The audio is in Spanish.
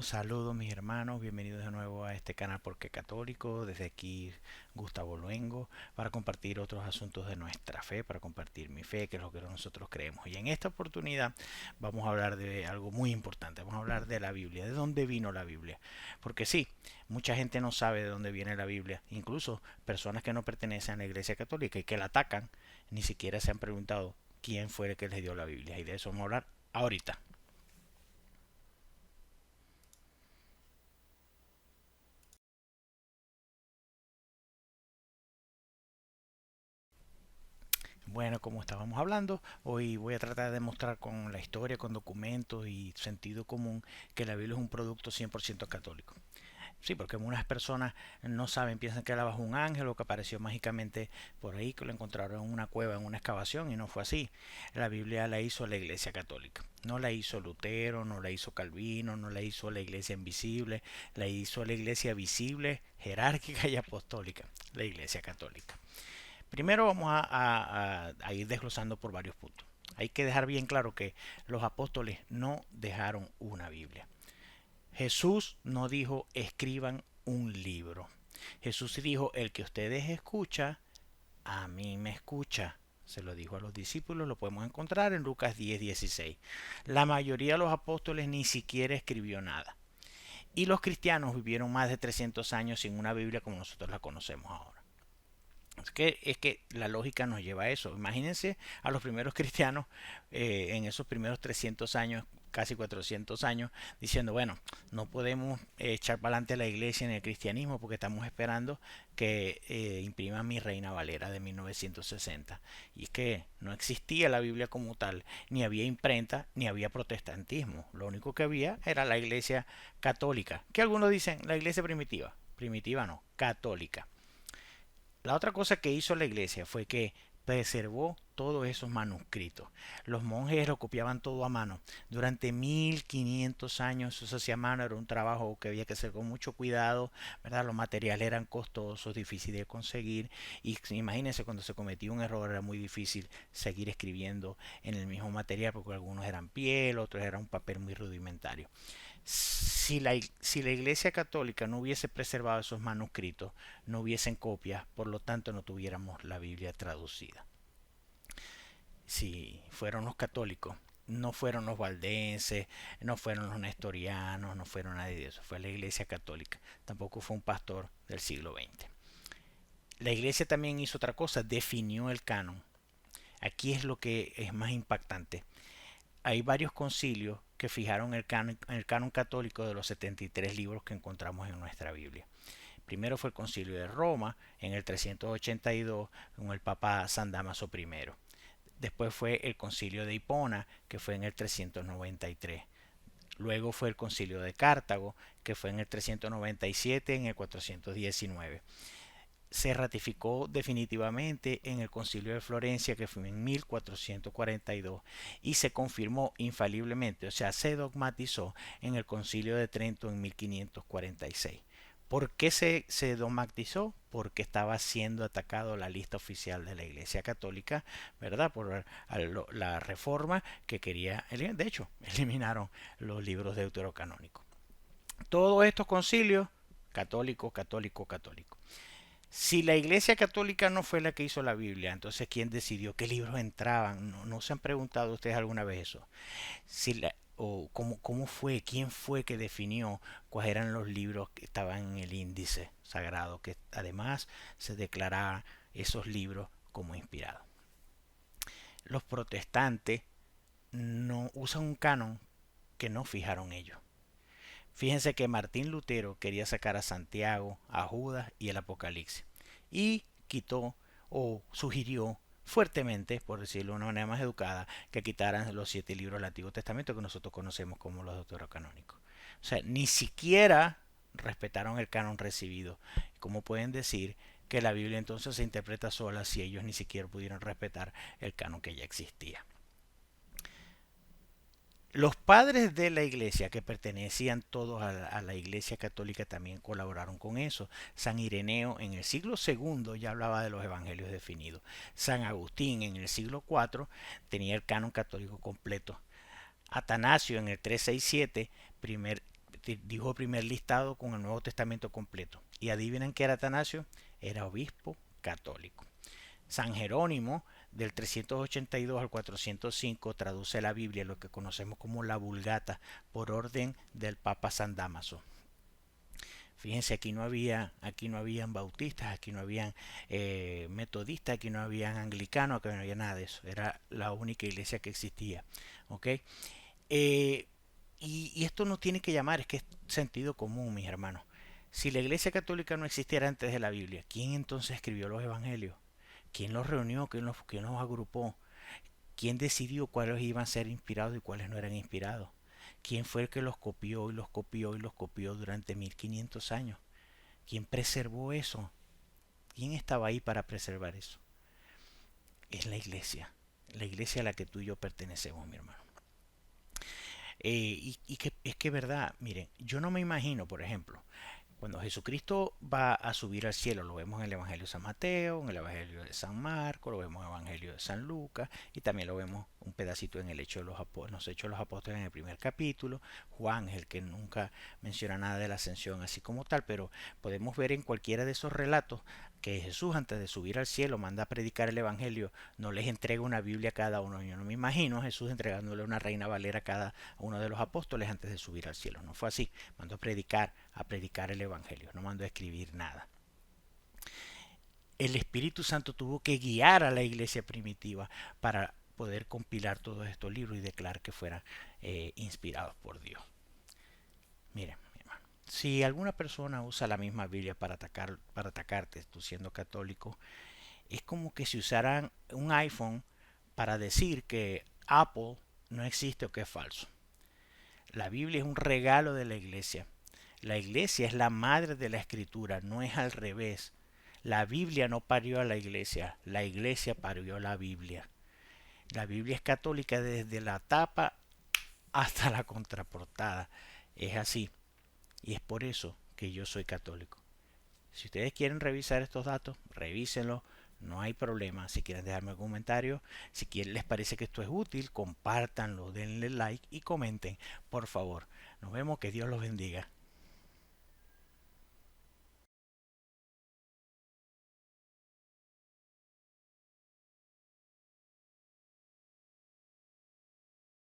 Saludos mis hermanos, bienvenidos de nuevo a este canal Porque Católico. Desde aquí Gustavo Luengo para compartir otros asuntos de nuestra fe, para compartir mi fe, que es lo que nosotros creemos. Y en esta oportunidad vamos a hablar de algo muy importante, vamos a hablar de la Biblia, de dónde vino la Biblia. Porque sí, mucha gente no sabe de dónde viene la Biblia, incluso personas que no pertenecen a la Iglesia Católica y que la atacan, ni siquiera se han preguntado quién fue el que les dio la Biblia. Y de eso vamos a hablar ahorita. Bueno, como estábamos hablando, hoy voy a tratar de mostrar con la historia, con documentos y sentido común que la Biblia es un producto 100% católico. Sí, porque algunas personas no saben, piensan que era bajo un ángel o que apareció mágicamente por ahí, que lo encontraron en una cueva, en una excavación, y no fue así. La Biblia la hizo la Iglesia Católica. No la hizo Lutero, no la hizo Calvino, no la hizo la Iglesia Invisible, la hizo la Iglesia Visible, jerárquica y apostólica, la Iglesia Católica. Primero vamos a ir desglosando por varios puntos. Hay que dejar bien claro que los apóstoles no dejaron una Biblia. Jesús no dijo escriban un libro. Jesús dijo el que ustedes escuchan, a mí me escucha. Se lo dijo a los discípulos, lo podemos encontrar en Lucas 10:16. La mayoría de los apóstoles ni siquiera escribió nada. Y los cristianos vivieron más de 300 años sin una Biblia como nosotros la conocemos ahora. Es que la lógica nos lleva a eso. Imagínense a los primeros cristianos en esos primeros 300 años, casi 400 años, diciendo, bueno, no podemos echar para adelante la iglesia en el cristianismo porque estamos esperando que imprima mi Reina Valera de 1960. Y es que no existía la Biblia como tal, ni había imprenta, ni había protestantismo. Lo único que había era la iglesia católica, que algunos dicen la iglesia primitiva. Primitiva no, católica. La otra cosa que hizo la iglesia fue que preservó todos esos manuscritos. Los monjes lo copiaban todo a mano. Durante 1500 años eso se hacía a mano, era un trabajo que había que hacer con mucho cuidado, ¿verdad? Los materiales eran costosos, difíciles de conseguir y imagínense cuando se cometía un error era muy difícil seguir escribiendo en el mismo material porque algunos eran piel, otros eran un papel muy rudimentario. Si la Iglesia Católica no hubiese preservado esos manuscritos, no hubiesen copias, por lo tanto no tuviéramos la Biblia traducida. Si fueron los católicos, no fueron los valdenses, no fueron los nestorianos, no fueron nadie de eso, fue la Iglesia Católica, tampoco fue un pastor del siglo XX. La Iglesia también hizo otra cosa, definió el canon. Aquí es lo que es más impactante. Hay varios concilios que fijaron el canon católico de los 73 libros que encontramos en nuestra Biblia. Primero fue el concilio de Roma en el 382 con el Papa San Damaso I. Después fue el concilio de Hipona que fue en el 393. Luego fue el concilio de Cartago que fue en el 397 en el 419 se ratificó definitivamente en el Concilio de Florencia que fue en 1442 y se confirmó infaliblemente, o sea, se dogmatizó en el Concilio de Trento en 1546. ¿Por qué se dogmatizó? Porque estaba siendo atacado la lista oficial de la Iglesia Católica, ¿verdad? Por la reforma que quería, de hecho, eliminaron los libros deuterocanónicos. Todos estos concilios, católico, católico, católico. Si la Iglesia Católica no fue la que hizo la Biblia, entonces ¿quién decidió qué libros entraban? No se han preguntado ustedes alguna vez eso. Si la, o cómo fue, quién fue que definió cuáles eran los libros que estaban en el índice sagrado, que además se declaraban esos libros como inspirados. Los protestantes no usan un canon que no fijaron ellos. Fíjense que Martín Lutero quería sacar a Santiago, a Judas y el Apocalipsis. Y quitó o sugirió fuertemente, por decirlo de una manera más educada, que quitaran los 7 libros del Antiguo Testamento que nosotros conocemos como los deuterocanónicos. O sea, ni siquiera respetaron el canon recibido. ¿Cómo pueden decir que la Biblia entonces se interpreta sola si ellos ni siquiera pudieron respetar el canon que ya existía? Los padres de la iglesia, que pertenecían todos a la iglesia católica, también colaboraron con eso. San Ireneo en el siglo segundo ya hablaba de los evangelios definidos. San Agustín en el siglo IV tenía el canon católico completo. Atanasio en el 367 primer, dijo el primer listado con el Nuevo Testamento completo. Y adivinen qué era Atanasio, era obispo católico. San Jerónimo, del 382 al 405, traduce la Biblia, lo que conocemos como la Vulgata, por orden del Papa San Dámaso. Fíjense, aquí no habían bautistas, aquí no habían metodistas, aquí no habían anglicanos, aquí no había nada de eso. Era la única iglesia que existía. ¿Ok? Eh, y esto no tiene que llamar, es que es sentido común, mis hermanos. Si la iglesia católica no existiera antes de la Biblia, ¿quién entonces escribió los evangelios? ¿Quién los reunió? Quién los agrupó? ¿Quién decidió cuáles iban a ser inspirados y cuáles no eran inspirados? ¿Quién fue el que los copió y los copió y los copió durante 1500 años? ¿Quién preservó eso? ¿Quién estaba ahí para preservar eso? Es la iglesia a la que tú y yo pertenecemos, mi hermano. Y que es que verdad, miren, yo no me imagino, por ejemplo, cuando Jesucristo va a subir al cielo, lo vemos en el Evangelio de San Mateo, en el Evangelio de San Marcos, lo vemos en el Evangelio de San Lucas y también lo vemos un pedacito en el Hecho de los Hechos de los Apóstoles en el primer capítulo. Juan es el que nunca menciona nada de la ascensión así como tal, pero podemos ver en cualquiera de esos relatos que Jesús antes de subir al cielo manda a predicar el Evangelio, no les entrega una Biblia a cada uno. Yo no me imagino a Jesús entregándole una Reina Valera a cada uno de los apóstoles antes de subir al cielo. No fue así. Mandó a predicar el Evangelio, no mandó a escribir nada. El Espíritu Santo tuvo que guiar a la iglesia primitiva para poder compilar todos estos libros y declarar que fueran inspirados por Dios. Miren, si alguna persona usa la misma Biblia para atacarte, tú siendo católico, es como que si usaran un iPhone para decir que Apple no existe o que es falso. La Biblia es un regalo de la iglesia. La iglesia es la madre de la escritura, no es al revés. La Biblia no parió a la iglesia parió a la Biblia. La Biblia es católica desde la tapa hasta la contraportada. Es así. Y es por eso que yo soy católico. Si ustedes quieren revisar estos datos, revísenlo. No hay problema. Si quieren dejarme un comentario, si les parece que esto es útil, compártanlo, denle like y comenten, por favor. Nos vemos, que Dios los bendiga.